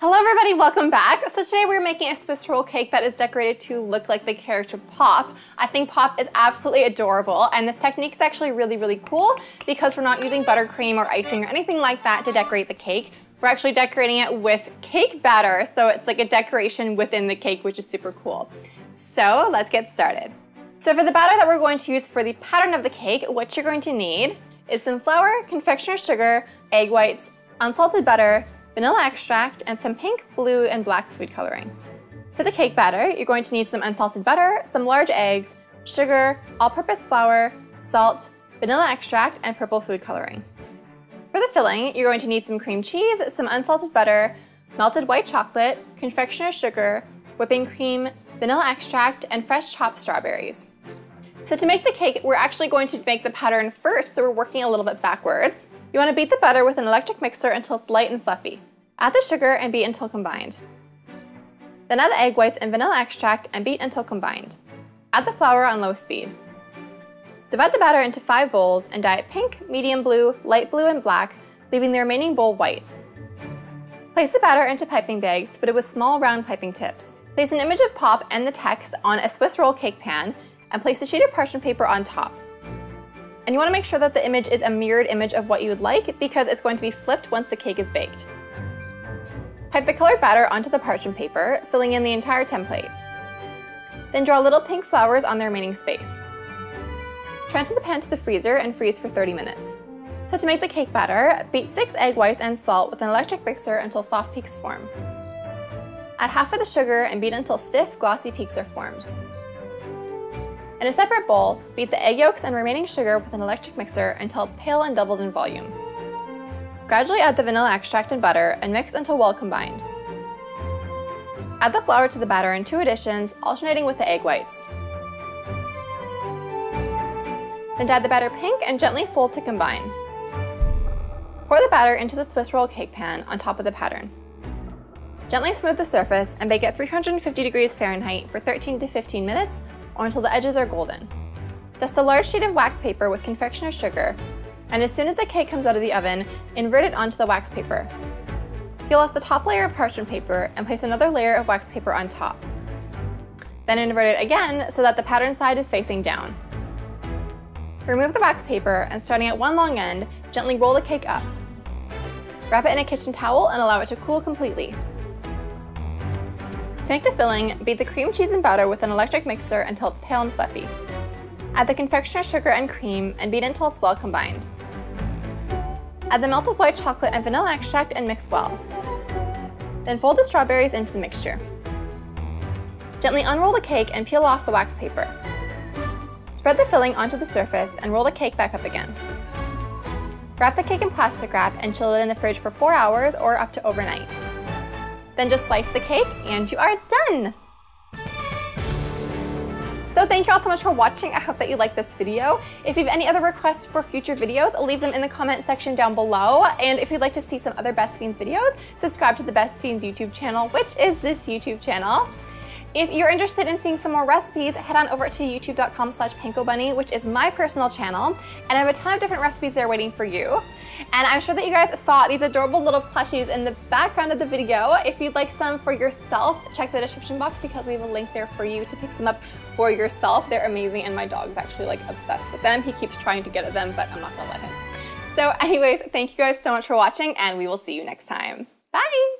Hello everybody, welcome back. So today we're making a Swiss roll cake that is decorated to look like the character Pop. I think Pop is absolutely adorable, and this technique is actually really cool because we're not using buttercream or icing or anything like that to decorate the cake. We're actually decorating it with cake batter, so it's like a decoration within the cake, which is super cool. So let's get started. So for the batter that we're going to use for the pattern of the cake, what you're going to need is some flour, confectioner sugar, egg whites, unsalted butter, vanilla extract, and some pink, blue, and black food coloring. For the cake batter, you're going to need some unsalted butter, some large eggs, sugar, all-purpose flour, salt, vanilla extract, and purple food coloring. For the filling, you're going to need some cream cheese, some unsalted butter, melted white chocolate, confectioner sugar, whipping cream, vanilla extract, and fresh chopped strawberries. So to make the cake, we're actually going to make the pattern first, so we're working a little bit backwards. You want to beat the butter with an electric mixer until it's light and fluffy. Add the sugar and beat until combined. Then add the egg whites and vanilla extract and beat until combined. Add the flour on low speed. Divide the batter into 5 bowls and dye it pink, medium blue, light blue, and black, leaving the remaining bowl white. Place the batter into piping bags, fitted with small round piping tips. Place an image of Pop and the text on a Swiss roll cake pan and place a sheet of parchment paper on top. And you want to make sure that the image is a mirrored image of what you would like because it's going to be flipped once the cake is baked. Pipe the colored batter onto the parchment paper, filling in the entire template. Then draw little pink flowers on the remaining space. Transfer the pan to the freezer and freeze for 30 minutes. So to make the cake batter, beat 6 egg whites and salt with an electric mixer until soft peaks form. Add half of the sugar and beat until stiff, glossy peaks are formed. In a separate bowl, beat the egg yolks and remaining sugar with an electric mixer until it's pale and doubled in volume. Gradually add the vanilla extract and butter and mix until well combined. Add the flour to the batter in 2 additions, alternating with the egg whites. Then dye the batter pink and gently fold to combine. Pour the batter into the Swiss roll cake pan on top of the pattern. Gently smooth the surface and bake at 350 degrees Fahrenheit for 13 to 15 minutes or until the edges are golden. Dust a large sheet of wax paper with confectioner sugar, and as soon as the cake comes out of the oven, invert it onto the wax paper. Peel off the top layer of parchment paper and place another layer of wax paper on top. Then invert it again so that the pattern side is facing down. Remove the wax paper and starting at one long end, gently roll the cake up. Wrap it in a kitchen towel and allow it to cool completely. To make the filling, beat the cream cheese and batter with an electric mixer until it's pale and fluffy. Add the confectioner sugar and cream and beat until it's well combined. Add the melted white chocolate and vanilla extract and mix well. Then fold the strawberries into the mixture. Gently unroll the cake and peel off the wax paper. Spread the filling onto the surface and roll the cake back up again. Wrap the cake in plastic wrap and chill it in the fridge for 4 hours or up to overnight. Then just slice the cake and you are done! So thank you all so much for watching. I hope that you liked this video. If you have any other requests for future videos, leave them in the comment section down below. And if you'd like to see some other Best Fiends videos, subscribe to the Best Fiends YouTube channel, which is this YouTube channel. If you're interested in seeing some more recipes, head on over to youtube.com/pankobunny, which is my personal channel, and I have a ton of different recipes there waiting for you. And I'm sure that you guys saw these adorable little plushies in the background of the video. If you'd like some for yourself, check the description box because we have a link there for you to pick some up for yourself. They're amazing, and my dog's actually like obsessed with them. He keeps trying to get at them, but I'm not gonna let him. So anyways, thank you guys so much for watching, and we will see you next time. Bye!